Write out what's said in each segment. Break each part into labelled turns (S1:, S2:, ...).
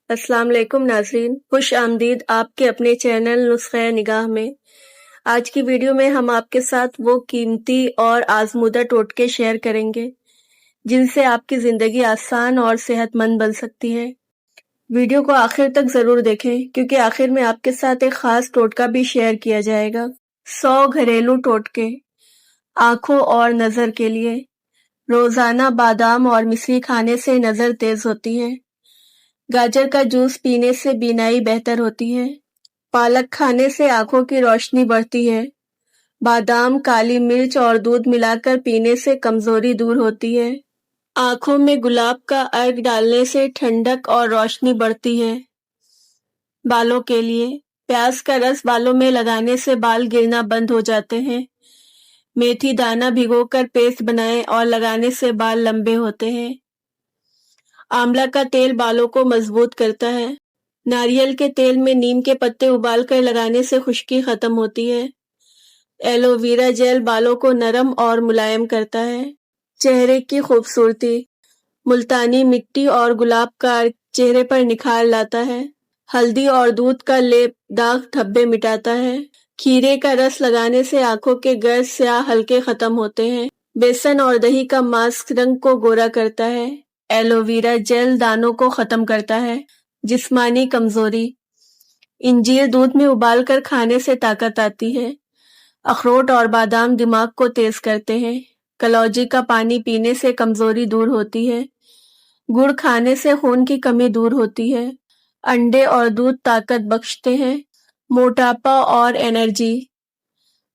S1: السلام علیکم ناظرین، خوش آمدید آپ کے اپنے چینل نسخہ نگاہ میں۔ آج کی ویڈیو میں ہم آپ کے ساتھ وہ قیمتی اور آزمودہ ٹوٹکے شیئر کریں گے جن سے آپ کی زندگی آسان اور صحت مند بن سکتی ہے۔ ویڈیو کو آخر تک ضرور دیکھیں کیونکہ آخر میں آپ کے ساتھ ایک خاص ٹوٹکا بھی شیئر کیا جائے گا۔ 100 گھریلو ٹوٹکے آنکھوں اور نظر کے لیے۔ روزانہ بادام اور مصری کھانے سے نظر تیز ہوتی ہے۔ گاجر کا جوس پینے سے بینائی بہتر ہوتی ہے۔ پالک کھانے سے آنکھوں کی روشنی بڑھتی ہے۔ بادام، کالی مرچ اور دودھ ملا کر پینے سے کمزوری دور ہوتی ہے۔ آنکھوں میں گلاب کا عرق ڈالنے سے ٹھنڈک اور روشنی بڑھتی ہے۔ بالوں کے لیے پیاز کا رس بالوں میں لگانے سے بال گرنا بند ہو جاتے ہیں۔ میتھی دانہ بھگو کر پیسٹ بنائیں اور لگانے سے بال لمبے ہوتے ہیں۔ آملہ کا تیل بالوں کو مضبوط کرتا ہے۔ ناریل کے تیل میں نیم کے پتے ابال کر لگانے سے خشکی ختم ہوتی ہے۔ ایلو ویرا جیل بالوں کو نرم اور ملائم کرتا ہے۔ چہرے کی خوبصورتی۔ ملتانی مٹی اور گلاب کا عرق چہرے پر نکھار لاتا ہے۔ ہلدی اور دودھ کا لیپ داغ دھبے مٹاتا ہے۔ کھیرے کا رس لگانے سے آنکھوں کے گرد سیاہ ہلکے ختم ہوتے ہیں۔ بیسن اور دہی کا ماسک رنگ کو گورا کرتا ہے۔ ایلو ویرا جیل دانوں کو ختم کرتا ہے۔ جسمانی کمزوری۔ انجیر دودھ میں ابال کر کھانے سے طاقت آتی ہے۔ اخروٹ اور بادام دماغ کو تیز کرتے ہیں۔ کلوجی کا پانی پینے سے کمزوری دور ہوتی ہے۔ گڑ کھانے سے خون کی کمی دور ہوتی ہے۔ انڈے اور دودھ طاقت بخشتے ہیں۔ موٹاپا اور انرجی۔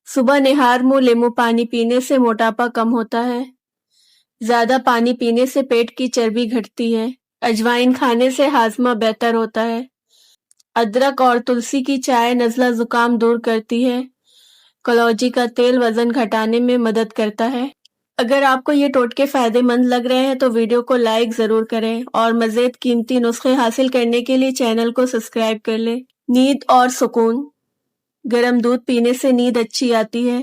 S1: صبح نہار منہ لیمو پانی پینے سے موٹاپا کم ہوتا ہے۔ زیادہ پانی پینے سے پیٹ کی چربی گھٹتی ہے۔ اجوائن کھانے سے ہاضمہ بہتر ہوتا ہے۔ ادرک اور تلسی کی چائے نزلہ زکام دور کرتی ہے۔ کلوجی کا تیل وزن گھٹانے میں مدد کرتا ہے۔ اگر آپ کو یہ ٹوٹکے فائدے مند لگ رہے ہیں تو ویڈیو کو لائک ضرور کریں اور مزید قیمتی نسخے حاصل کرنے کے لیے چینل کو سبسکرائب کر لیں۔ نیند اور سکون۔ گرم دودھ پینے سے نیند اچھی آتی ہے۔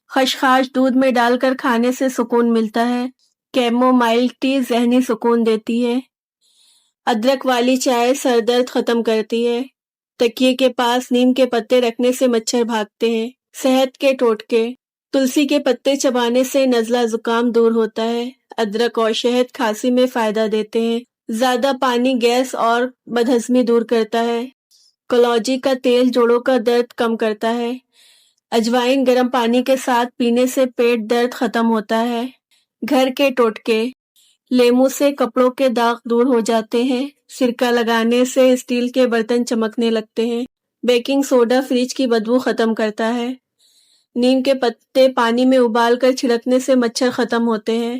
S1: خشخاش دودھ میں ڈال کر کھانے سے سکون ملتا ہے۔ کیمومائل ٹی ذہنی سکون دیتی ہے۔ ادرک والی چائے سر درد ختم کرتی ہے۔ تکیے کے پاس نیم کے پتے رکھنے سے مچھر بھاگتے ہیں۔ صحت کے ٹوٹکے۔ تلسی کے پتے چبانے سے نزلہ زکام دور ہوتا ہے۔ ادرک اور شہد کھانسی میں فائدہ دیتے ہیں۔ زیادہ پانی گیس اور بدہضمی دور کرتا ہے۔ کلوجی کا تیل جوڑوں کا درد کم کرتا ہے۔ اجوائن گرم پانی کے ساتھ پینے سے پیٹ درد ختم ہوتا ہے۔ گھر کے ٹوٹکے۔ لیموں سے کپڑوں کے داغ دور ہو جاتے ہیں۔ سرکہ لگانے سے اسٹیل کے برتن چمکنے لگتے ہیں۔ بیکنگ سوڈا فریج کی بدبو ختم کرتا ہے۔ نیم کے پتے پانی میں ابال کر چھڑکنے سے مچھر ختم ہوتے ہیں۔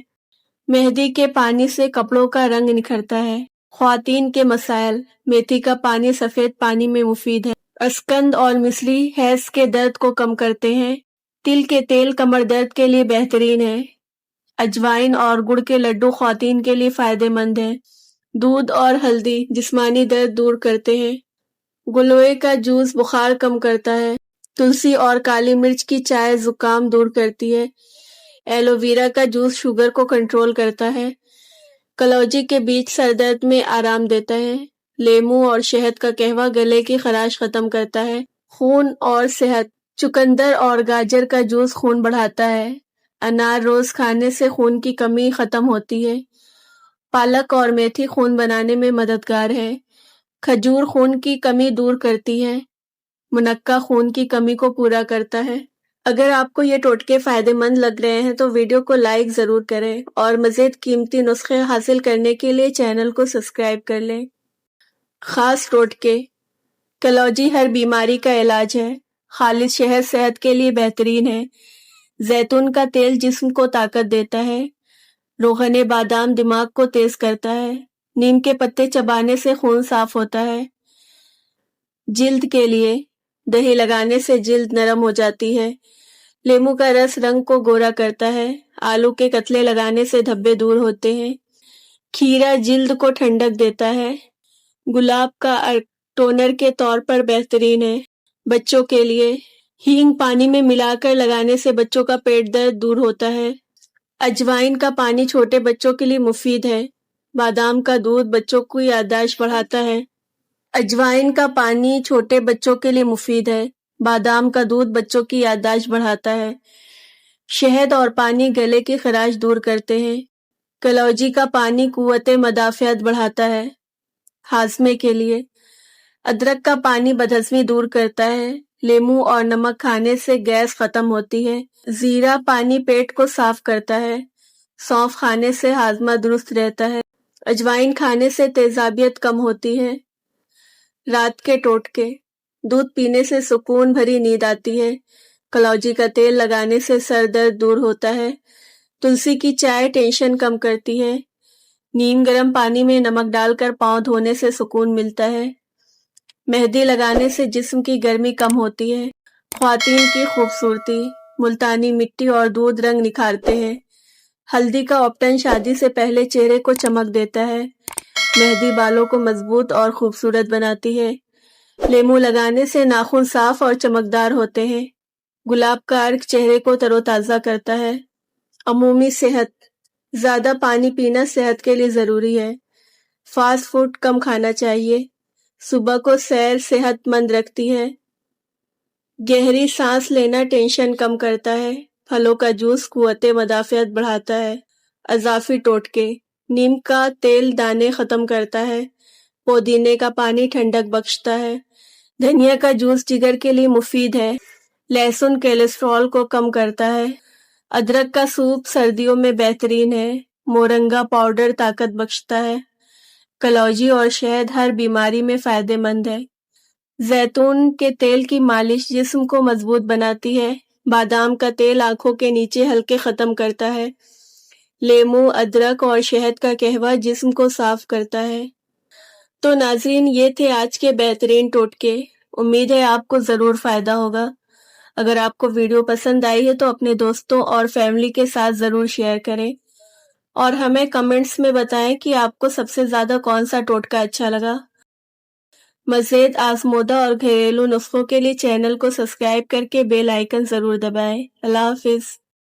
S1: مہندی کے پانی سے کپڑوں کا رنگ نکھرتا ہے۔ خواتین کے مسائل۔ میتھی کا پانی سفید پانی میں مفید ہے۔ اسکند اور مصری حیض کے درد کو کم کرتے ہیں۔ تل کے تیل کمر درد کے لیے بہترین ہے۔ اجوائن اور گڑ کے لڈو خواتین کے لیے فائدے مند ہیں۔ دودھ اور ہلدی جسمانی درد دور کرتے ہیں۔ گلوئے کا جوس بخار کم کرتا ہے۔ تلسی اور کالی مرچ کی چائے زکام دور کرتی ہے۔ ایلو ویرا کا جوس شوگر کو کنٹرول کرتا ہے۔ کلوجی کے بیج سر درد میں آرام دیتا ہے۔ لیموں اور شہد کا قہوہ گلے کی خراش ختم کرتا ہے۔ خون اور صحت۔ چقندر اور گاجر کا جوس خون بڑھاتا ہے۔ انار روز کھانے سے خون کی کمی ختم ہوتی ہے۔ پالک اور میتھی خون بنانے میں مددگار ہے۔ کھجور خون کی کمی دور کرتی ہے۔ منقع خون کی کمی کو پورا کرتا ہے۔ اگر آپ کو یہ ٹوٹکے فائدے مند لگ رہے ہیں تو ویڈیو کو لائک ضرور کریں اور مزید قیمتی نسخے حاصل کرنے کے لیے چینل کو سبسکرائب کر لیں۔ خاص ٹوٹکے۔ کلوجی ہر بیماری کا علاج ہے۔ خالص شہد صحت کے لیے بہترین ہے۔ زیتون کا تیل جسم کو طاقت دیتا ہے۔ روغن بادام دماغ کو تیز کرتا ہے۔ نیم کے پتے چبانے سے خون صاف ہوتا ہے۔ جلد کے لیے دہی لگانے سے جلد نرم ہو جاتی ہے۔ لیموں کا رس رنگ کو گورا کرتا ہے۔ آلو کے کتلے لگانے سے دھبے دور ہوتے ہیں۔ کھیرا جلد کو ٹھنڈک دیتا ہے۔ گلاب کا عرق ٹونر کے طور پر بہترین ہے۔ بچوں کے لیے ہینگ پانی میں ملا کر لگانے سے بچوں کا پیٹ درد دور ہوتا ہے۔ اجوائن کا پانی چھوٹے بچوں کے لیے مفید ہے۔ بادام کا دودھ بچوں کی یادداشت بڑھاتا ہے۔ اجوائن کا پانی چھوٹے بچوں کے لیے مفید ہے۔ بادام کا دودھ بچوں کی یادداشت بڑھاتا ہے۔ شہد اور پانی گلے کی خراش دور کرتے ہیں۔ کلوجی کا پانی قوت مدافعت بڑھاتا ہے۔ ہاضمے کے لیے ادرک کا پانی بدہضمی دور کرتا ہے۔ لیموں اور نمک کھانے سے گیس ختم ہوتی ہے۔ زیرہ پانی پیٹ کو صاف کرتا ہے۔ سونف کھانے سے ہاضمہ درست رہتا ہے۔ اجوائن کھانے سے تیزابیت کم ہوتی ہے۔ رات کے ٹوٹکے دودھ پینے سے سکون بھری نیند آتی ہے۔ کلوجی کا تیل لگانے سے سر درد دور ہوتا ہے۔ تلسی کی چائے ٹینشن کم کرتی ہے۔ نیم گرم پانی میں نمک ڈال کر پاؤں دھونے سے سکون ملتا ہے۔ مہندی لگانے سے جسم کی گرمی کم ہوتی ہے۔ خواتین کی خوبصورتی ملتانی مٹی اور دودھ رنگ نکھارتے ہیں۔ ہلدی کا اپٹن شادی سے پہلے چہرے کو چمک دیتا ہے۔ مہندی بالوں کو مضبوط اور خوبصورت بناتی ہے۔ لیموں لگانے سے ناخن صاف اور چمکدار ہوتے ہیں۔ گلاب کا عرق چہرے کو تر و تازہ کرتا ہے۔ عمومی صحت زیادہ پانی پینا صحت کے لیے ضروری ہے۔ فاسٹ فوڈ کم کھانا چاہیے۔ صبح کو سیر صحت مند رکھتی ہے۔ گہری سانس لینا ٹینشن کم کرتا ہے۔ پھلوں کا جوس قوت مدافعت بڑھاتا ہے۔ اضافی ٹوٹکے نیم کا تیل دانے ختم کرتا ہے۔ پودینے کا پانی ٹھنڈک بخشتا ہے۔ دھنیا کا جوس جگر کے لیے مفید ہے۔ لہسن کولیسٹرول کو کم کرتا ہے۔ ادرک کا سوپ سردیوں میں بہترین ہے۔ مورنگا پاؤڈر طاقت بخشتا ہے۔ کلوجی اور شہد ہر بیماری میں فائدہ مند ہے۔ زیتون کے تیل کی مالش جسم کو مضبوط بناتی ہے۔ بادام کا تیل آنکھوں کے نیچے ہلکے ختم کرتا ہے۔ لیموں، ادرک اور شہد کا قہوہ جسم کو صاف کرتا ہے۔ تو ناظرین، یہ تھے آج کے بہترین ٹوٹکے۔ امید ہے آپ کو ضرور فائدہ ہوگا۔ اگر آپ کو ویڈیو پسند آئی ہے تو اپنے دوستوں اور فیملی کے ساتھ ضرور شیئر کریں اور ہمیں کمنٹس میں بتائیں کہ آپ کو سب سے زیادہ کون سا ٹوٹکا اچھا لگا۔ مزید آزمودہ اور گھریلو نسخوں کے لیے چینل کو سبسکرائب کر کے بیل آئیکن ضرور دبائیں۔ اللہ حافظ۔